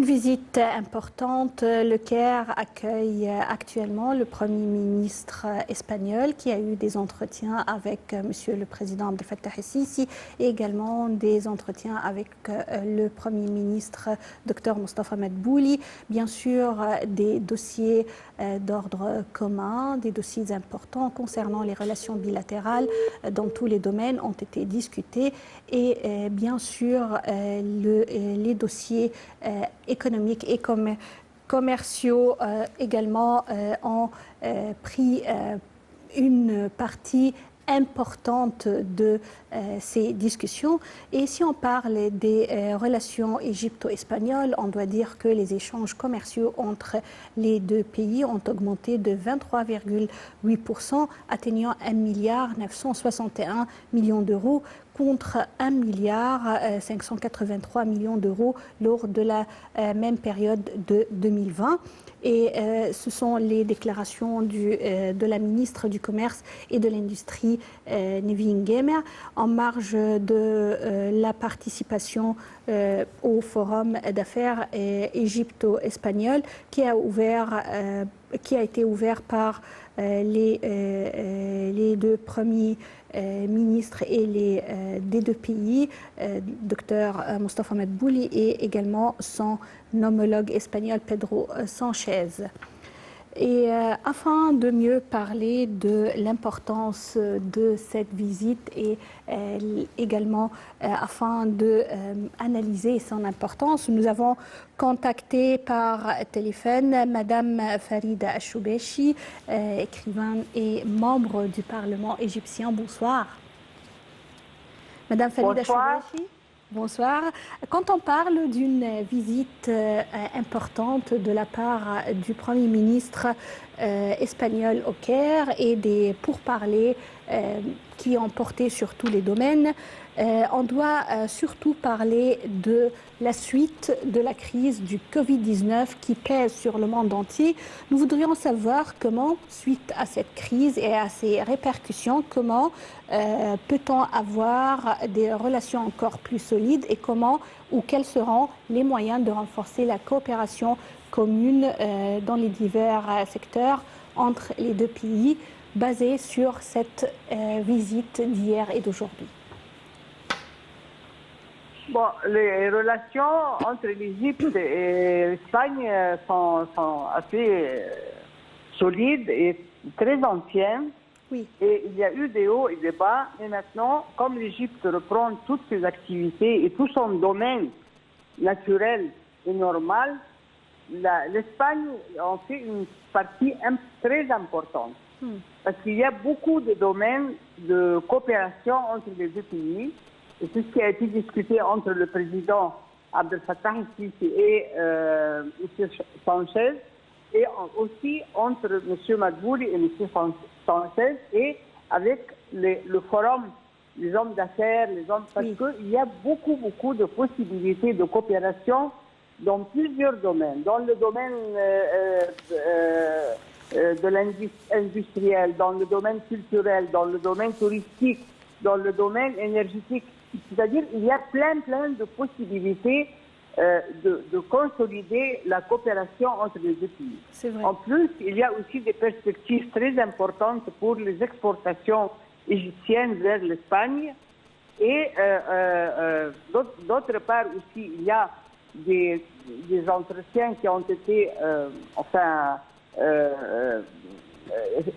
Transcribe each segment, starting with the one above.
Une visite importante. Le Caire accueille actuellement le Premier ministre espagnol qui a eu des entretiens avec Monsieur le Président Abdel Fattah el-Sisi et également des entretiens avec le Premier ministre Dr Mostafa Madbouli. Bien sûr, des dossiers d'ordre commun, des dossiers importants concernant les relations bilatérales dans tous les domaines ont été discutés et bien sûr les dossiers économiques et commerciaux également ont pris une partie importante de ces discussions. Et si on parle des relations égypto-espagnoles, on doit dire que les échanges commerciaux entre les deux pays ont augmenté de 23,8%, atteignant 1,961 milliard d'euros contre 1,583 milliard d'euros lors de la même période de 2020. Et ce sont les déclarations de la ministre du Commerce et de l'Industrie, Nevin Gemer, en marge de la participation au Forum d'affaires égypto-espagnol qui a été ouvert par les deux premiers ministres et des deux pays, Dr Mostafa Madbouli et également son homologue espagnol Pedro Sanchez. Et afin de mieux parler de l'importance de cette visite et également afin d'analyser son importance, nous avons contacté par téléphone Madame Farida Choubechi, écrivaine et membre du Parlement égyptien. Bonsoir. Madame Farida Choubechi. Bonsoir. Quand on parle d'une visite importante de la part du Premier ministre espagnol au Caire et des pourparlers qui ont porté sur tous les domaines, on doit surtout parler de la suite de la crise du Covid-19 qui pèse sur le monde entier. Nous voudrions savoir comment, suite à cette crise et à ses répercussions, comment peut-on avoir des relations encore plus solides et comment ou quels seront les moyens de renforcer la coopération commune dans les divers secteurs entre les deux pays, basée sur cette visite d'hier et d'aujourd'hui. Bon, les relations entre l'Égypte et l'Espagne sont assez solides et très anciennes. Oui. Et il y a eu des hauts et des bas. Mais maintenant, comme l'Égypte reprend toutes ses activités et tout son domaine naturel et normal, l'Espagne en fait une partie très importante. Parce qu'il y a beaucoup de domaines de coopération entre les deux pays. Et c'est ce qui a été discuté entre le président Abdel Fattah el-Sisi et M. Sanchez, et aussi entre M. Madbouli et M. Sanchez, et avec le forum, les hommes d'affaires, parce qu'il y a beaucoup de possibilités de coopération dans plusieurs domaines. Dans le domaine de l'industriel, dans le domaine culturel, dans le domaine touristique, dans le domaine énergétique. C'est-à-dire qu'il y a plein de possibilités de consolider la coopération entre les deux pays. C'est vrai. En plus, il y a aussi des perspectives très importantes pour les exportations égyptiennes vers l'Espagne. Et d'autre part aussi, il y a des entretiens qui ont été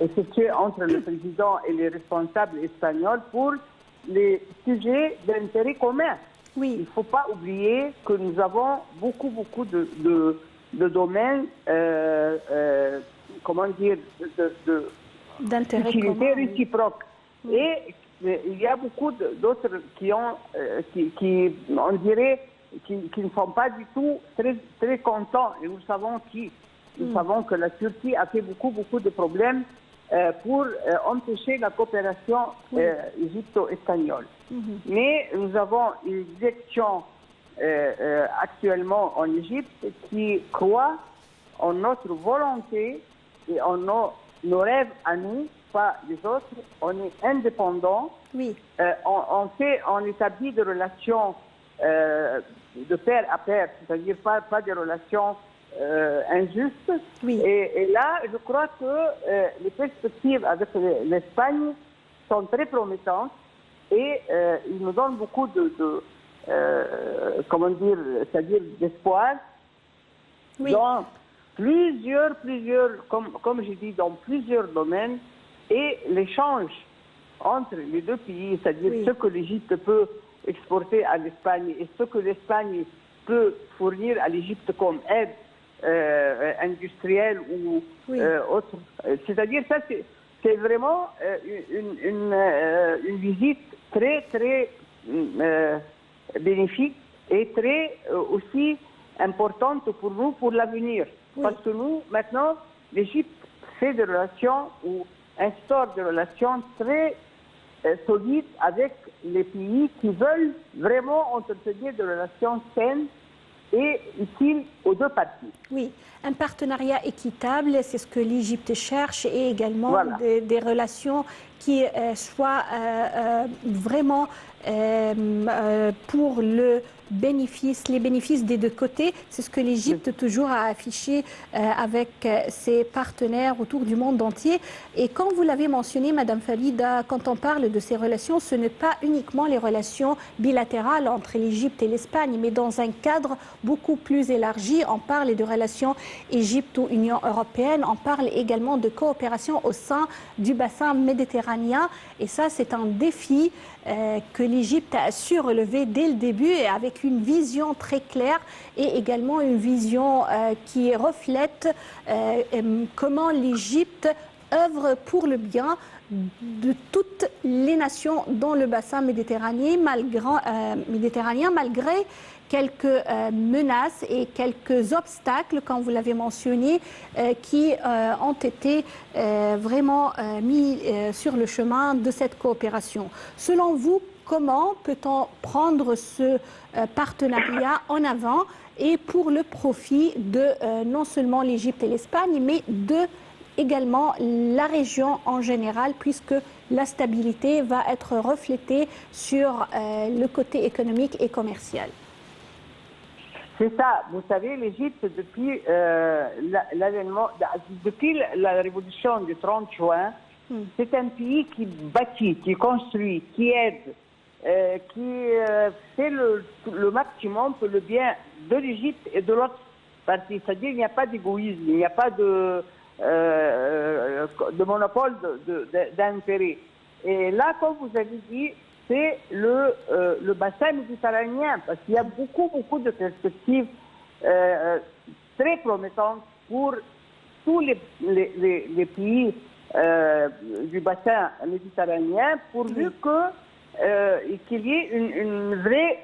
effectués entre le président et les responsables espagnols pour les sujets d'intérêt commun. Oui. Il ne faut pas oublier que nous avons beaucoup de domaines, comment dire, d'intérêt d'utilité commun, réciproque. Oui. Et il y a beaucoup d'autres qui ont, on dirait, qui ne sont pas du tout très contents. Et nous savons que la Turquie a fait beaucoup de problèmes pour empêcher la coopération égypto-espagnole. Mais nous avons une direction actuellement en Égypte qui croit en notre volonté et en nos rêves à nous, pas les autres. On est indépendants. Oui. On établit des relations de pair à pair, c'est-à-dire pas des relations injustes. Oui. Et là, je crois que les perspectives avec l'Espagne sont très promettantes et ils nous donnent beaucoup comment dire, c'est-à-dire d'espoir dans plusieurs, comme je dis, dans plusieurs domaines, et l'échange entre les deux pays, c'est-à-dire ce que l'Égypte peut exporter à l'Espagne et ce que l'Espagne peut fournir à l'Égypte comme aide industrielle ou autre. C'est-à-dire ça, c'est vraiment une visite très, très bénéfique et très aussi importante pour nous, pour l'avenir. Parce que nous, maintenant, l'Égypte fait des relations ou instaure des relations très solides avec les pays qui veulent vraiment entretenir des relations saines et utiles aux deux parties. Oui, un partenariat équitable, c'est ce que l'Égypte cherche, et également des relations qui soient vraiment pour les bénéfices des deux côtés. C'est ce que l'Égypte toujours a affiché avec ses partenaires autour du monde entier. Et quand vous l'avez mentionné, Madame Falida, quand on parle de ces relations, ce n'est pas uniquement les relations bilatérales entre l'Égypte et l'Espagne, mais dans un cadre beaucoup plus élargi. On parle de relations Égypte ou Union européenne, on parle également de coopération au sein du bassin méditerranéen. Et ça, c'est un défi que l'Égypte a su relever dès le début, et avec une vision très claire et également une vision qui reflète comment l'Égypte œuvre pour le bien de toutes les nations dans le bassin méditerranéen, malgré quelques menaces et quelques obstacles, comme vous l'avez mentionné, qui ont été vraiment mis sur le chemin de cette coopération. Selon vous, comment peut-on prendre ce partenariat en avant et pour le profit de non seulement l'Égypte et l'Espagne, mais également la région en général, puisque la stabilité va être reflétée sur le côté économique et commercial? C'est ça. Vous savez, l'Égypte, depuis depuis la révolution du 30 juin, c'est un pays qui bâtit, qui construit, qui aide, qui fait le maximum pour le bien de l'Égypte et de l'autre partie. C'est-à-dire qu'il n'y a pas d'égoïsme, il n'y a pas de monopole d'intérêt. Et là, comme vous avez dit, c'est le bassin méditerranéen, parce qu'il y a beaucoup de perspectives très promettantes pour tous les pays du bassin méditerranéen, pourvu qu'il y ait une vraie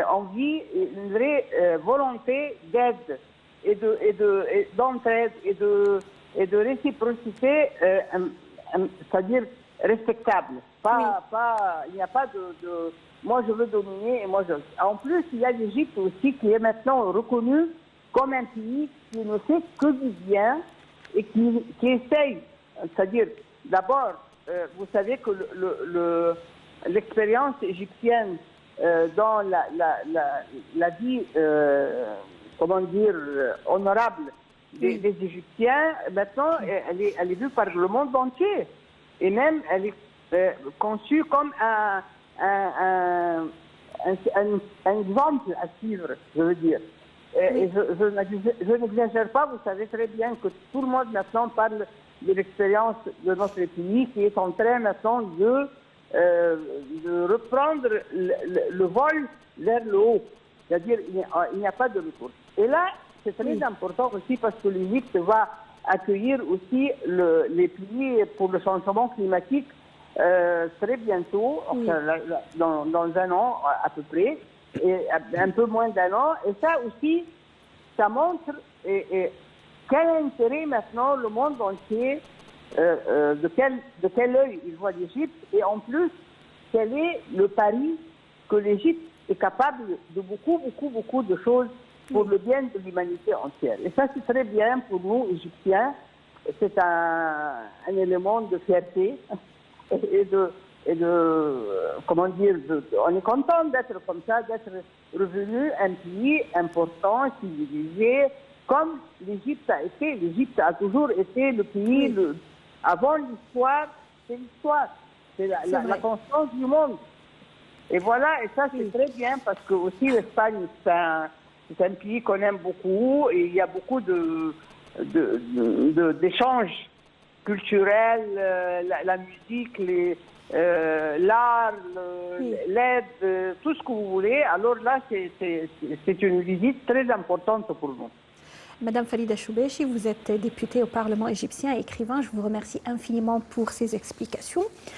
envie, une vraie volonté d'aide et d'entraide et de réciprocité, c'est-à-dire respectable. Il n'y a pas de moi je veux dominer et moi je... En plus, il y a l'Égypte aussi qui est maintenant reconnue comme un pays qui ne fait que du bien et qui essaye, c'est-à-dire d'abord, vous savez que l'expérience égyptienne dans la vie, comment dire, honorable des Égyptiens, maintenant, elle est vue par le monde entier. Et même, elle est conçue comme un exemple à suivre, je veux dire. Et je n'exagère pas, vous savez très bien que tout le monde maintenant parle de l'expérience de notre pays qui est en train maintenant de reprendre le vol vers le haut. C'est-à-dire il n'y a pas de retour. Et là, c'est très important aussi parce que l'Égypte va accueillir aussi les pays pour le changement climatique très bientôt, dans un an à peu près, et un peu moins d'un an. Et ça aussi, ça montre quel intérêt maintenant le monde entier, de quel œil il voit l'Égypte, et en plus, quel est le pari que l'Égypte est capable de beaucoup de choses pour le bien de l'humanité entière. Et ça, c'est très bien pour nous, Égyptiens. C'est un élément de fierté et de comment dire, on est content d'être comme ça, d'être revenu un pays important, civilisé, comme l'Égypte a été. L'Égypte a toujours été le pays, avant l'histoire, c'est l'histoire. C'est la constance du monde. Et voilà, et ça c'est très bien parce que aussi l'Espagne, c'est un pays qu'on aime beaucoup et il y a beaucoup d'échanges culturels, la musique, l'art, l'aide, tout ce que vous voulez. Alors là, c'est une visite très importante pour nous. Madame Farida Choubechi, vous êtes députée au Parlement égyptien et écrivain. Je vous remercie infiniment pour ces explications.